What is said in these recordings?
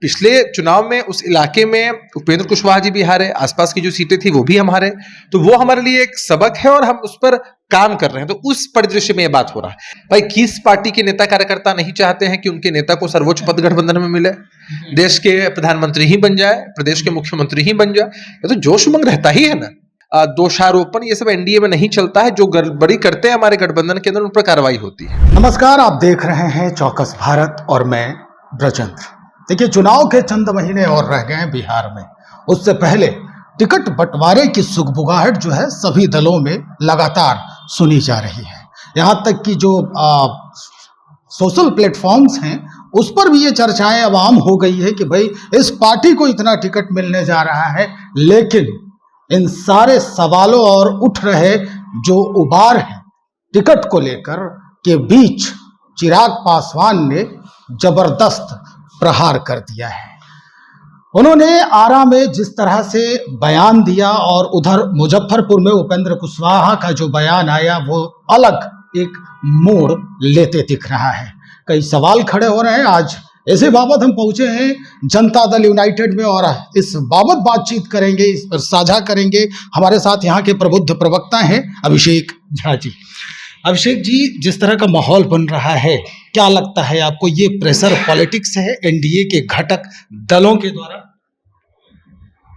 पिछले चुनाव में उस इलाके में उपेंद्र कुशवाहा जी भी हारे, आसपास की जो सीटें थी वो भी हम हारे, तो वो हमारे लिए एक सबक है और हम उस पर काम कर रहे हैं। तो उस परिदृश्य में ये बात हो रहा है। भाई किस पार्टी के नेता कार्यकर्ता नहीं चाहते हैं कि उनके नेता को सर्वोच्च पद गठबंधन में मिले, देश के प्रधानमंत्री ही बन जाए, प्रदेश के मुख्यमंत्री ही बन जाए, ये तो जोश उमंग रहता ही है ना। दोषारोपण ये सब एनडीए में नहीं चलता है। जो गड़बड़ी करते हैं हमारे गठबंधन के अंदर उन पर कार्रवाई होती है। नमस्कार, आप देख रहे हैं चौकस भारत और मैं ब्रजेंद्र। देखिए, चुनाव के चंद महीने और रह गए हैं बिहार में। उससे पहले टिकट बंटवारे की सुगबुगाहट जो है सभी दलों में लगातार सुनी जा रही है। यहाँ तक कि जो सोशल प्लेटफॉर्म्स हैं उस पर भी ये चर्चाएं अब आम हो गई है कि भाई इस पार्टी को इतना टिकट मिलने जा रहा है। लेकिन इन सारे सवालों और उठ रहे जो उबार हैं टिकट को लेकर के बीच चिराग पासवान ने जबरदस्त प्रहार कर दिया है। उन्होंने आरा में जिस तरह से बयान दिया और उधर मुजफ्फरपुर में उपेंद्र कुशवाहा का जो बयान आया वो अलग एक मोड़ लेते दिख रहा है। कई सवाल खड़े हो रहे हैं। आज इसी बाबत हम पहुंचे हैं जनता दल यूनाइटेड में और इस बाबत बातचीत करेंगे, इस पर साझा करेंगे। हमारे साथ यहाँ के प्रबुद्ध प्रवक्ता हैं अभिषेक झा जी। अभिषेक जी, जिस तरह का माहौल बन रहा है, क्या लगता है आपको ये प्रेशर पॉलिटिक्स है एनडीए के घटक दलों के द्वारा?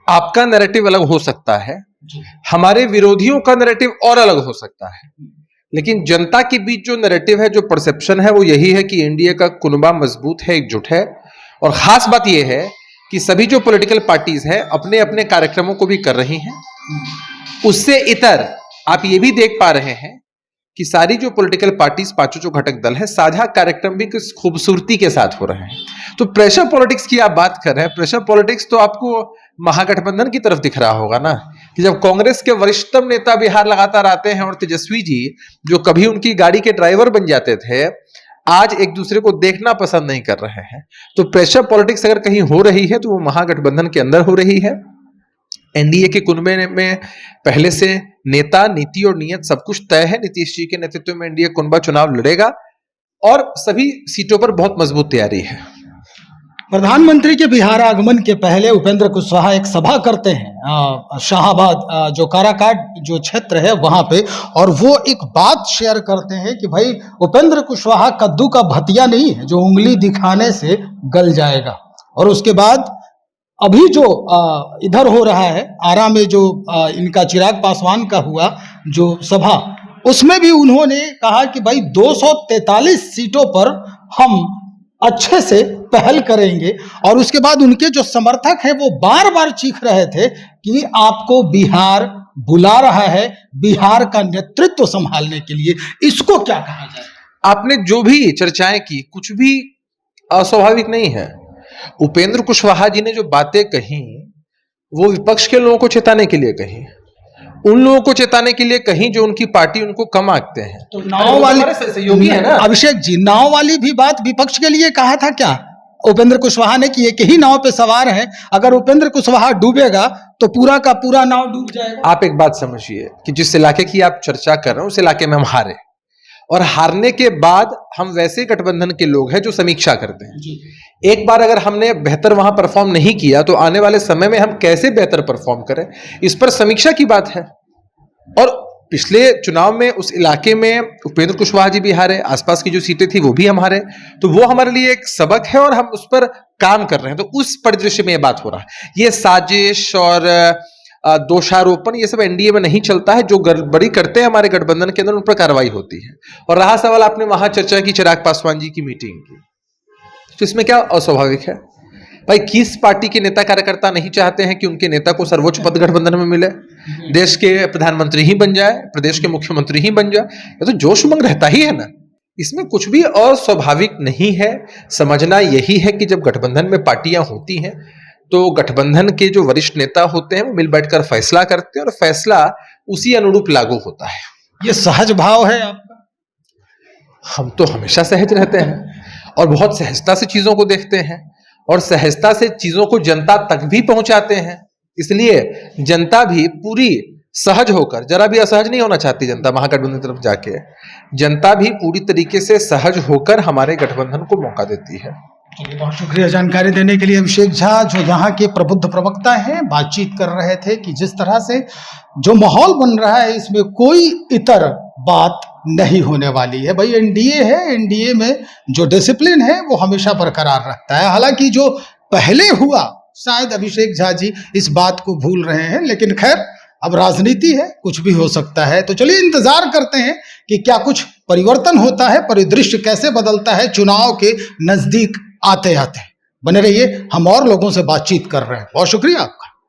आपका नैरेटिव अलग हो सकता है, हमारे विरोधियों का नैरेटिव और अलग हो सकता है, लेकिन जनता के बीच जो नैरेटिव है, जो परसेप्शन है, वो यही है कि एनडीए का कुनबा मजबूत है, एकजुट है। और खास बात यह है कि सभी जो पॉलिटिकल पार्टीज हैं अपने अपने कार्यक्रमों को भी कर रही हैं। उससे इतर आप ये भी देख पा रहे हैं कि सारी जो पॉलिटिकल पार्टीज, पांचों जो घटक दल हैं, साझा कार्यक्रम भी किस खूबसूरती के साथ हो रहे हैं। तो प्रेशर पॉलिटिक्स की आप बात कर रहे हैं, प्रेशर पॉलिटिक्स तो आपको महागठबंधन की तरफ दिख रहा होगा ना, कि जब कांग्रेस के वरिष्ठतम नेता बिहार लगातार आते हैं और तेजस्वी जी जो कभी उनकी गाड़ी के ड्राइवर बन जाते थे, आज एक दूसरे को देखना पसंद नहीं कर रहे हैं। तो प्रेशर पॉलिटिक्स अगर कहीं हो रही है तो वो महागठबंधन के अंदर हो रही है। एनडीए के कुनबे में पहले से नेता, नीति और नियत सब कुछ तय है। नीतीश जी के नेतृत्व में एनडीए कुनबा चुनाव लड़ेगा और सभी सीटों पर बहुत मजबूत तैयारी है। प्रधानमंत्री के बिहार आगमन के पहले उपेंद्र कुशवाहा एक सभा करते हैं शाहाबाद, जो काराकाट जो क्षेत्र है वहां पे, और वो एक बात शेयर करते हैं कि भाई उपेंद्र कुशवाहा कद्दू का भतिया नहीं है जो उंगली दिखाने से गल जाएगा। और उसके बाद अभी जो इधर हो रहा है आरा में, जो इनका चिराग पासवान का हुआ जो सभा, उसमें भी उन्होंने कहा कि भाई 243 सीटों पर हम अच्छे से पहल करेंगे। और उसके बाद उनके जो समर्थक हैं वो बार बार चीख रहे थे कि आपको बिहार बुला रहा है बिहार का नेतृत्व संभालने के लिए। इसको क्या कहा जाए? आपने जो भी चर्चाएं की, कुछ भी अस्वाभाविक नहीं है। उपेंद्र कुशवाहा जी ने जो बातें कही वो विपक्ष के लोगों को चेताने के लिए कही, उन लोगों को चेताने के लिए कही जो उनकी पार्टी उनको कम आंकते हैं। तो नाव वाली सहयोगी है ना अभिषेक जी, नाव वाली भी बात विपक्ष के लिए कहा था क्या उपेंद्र कुशवाहा ने कि एक ही नाव पे सवार है, अगर उपेंद्र कुशवाहा डूबेगा तो पूरा का पूरा नाव डूब जाएगा। आप एक बात समझिए कि जिस इलाके की आप चर्चा कर रहे हो उस इलाके में हम हारे, और हारने के बाद हम वैसे गठबंधन के लोग हैं जो समीक्षा करते हैं। एक बार अगर हमने बेहतर वहां परफॉर्म नहीं किया तो आने वाले समय में हम कैसे बेहतर परफॉर्म करें, इस पर समीक्षा की बात है। और पिछले चुनाव में उस इलाके में उपेंद्र कुशवाहा जी भी हारे, आसपास की जो सीटें थी वो भी हम हारे, तो वो हमारे लिए एक सबक है और हम उस पर काम कर रहे हैं। तो उस परिदृश्य में ये बात हो रहा है। ये साजिश और दोषारोपण ये सब एनडीए में नहीं चलता है। जो गड़बड़ी करते हैं हमारे गठबंधन के अंदर उन पर कार्रवाई होती है। और रहा सवाल, आपने वहां चर्चा की चिराग पासवान जी की मीटिंग की, तो इसमें क्या अस्वाभाविक है? भाई किस पार्टी के नेता कार्यकर्ता नहीं चाहते हैं कि उनके नेता को सर्वोच्च पद गठबंधन में मिले, देश के प्रधानमंत्री ही बन जाए, प्रदेश के मुख्यमंत्री ही बन जाए, ये तो जोश उमंग रहता ही है ना। इसमें कुछ भी अस्वाभाविक नहीं है। समझना यही है कि जब गठबंधन में पार्टियां होती हैं तो गठबंधन के जो वरिष्ठ नेता होते हैं वो मिल बैठकर फैसला करते हैं और फैसला उसी अनुरूप लागू होता है। ये सहज भाव है आपका? हम तो हमेशा सहज रहते हैं और बहुत सहजता से चीजों को देखते हैं और सहजता से चीजों को जनता तक भी पहुंचाते हैं। इसलिए जनता भी पूरी सहज होकर, जरा भी असहज नहीं होना चाहती जनता महागठबंधन की तरफ जाके, जनता भी पूरी तरीके से सहज होकर हमारे गठबंधन को मौका देती है। चलिए, बहुत शुक्रिया जानकारी देने के लिए अभिषेक झा, जो यहाँ के प्रबुद्ध प्रवक्ता हैं। बातचीत कर रहे थे कि जिस तरह से जो माहौल बन रहा है इसमें कोई इतर बात नहीं होने वाली है। भाई एनडीए है, एनडीए में जो डिसिप्लिन है वो हमेशा बरकरार रखता है। हालांकि जो पहले हुआ, शायद अभिषेक झा जी इस बात को भूल रहे हैं, लेकिन खैर अब राजनीति है, कुछ भी हो सकता है। तो चलिए इंतजार करते हैं कि क्या कुछ परिवर्तन होता है, परिदृश्य कैसे बदलता है चुनाव के नजदीक आते आते। बने रहिए, हम और लोगों से बातचीत कर रहे हैं। बहुत शुक्रिया आपका।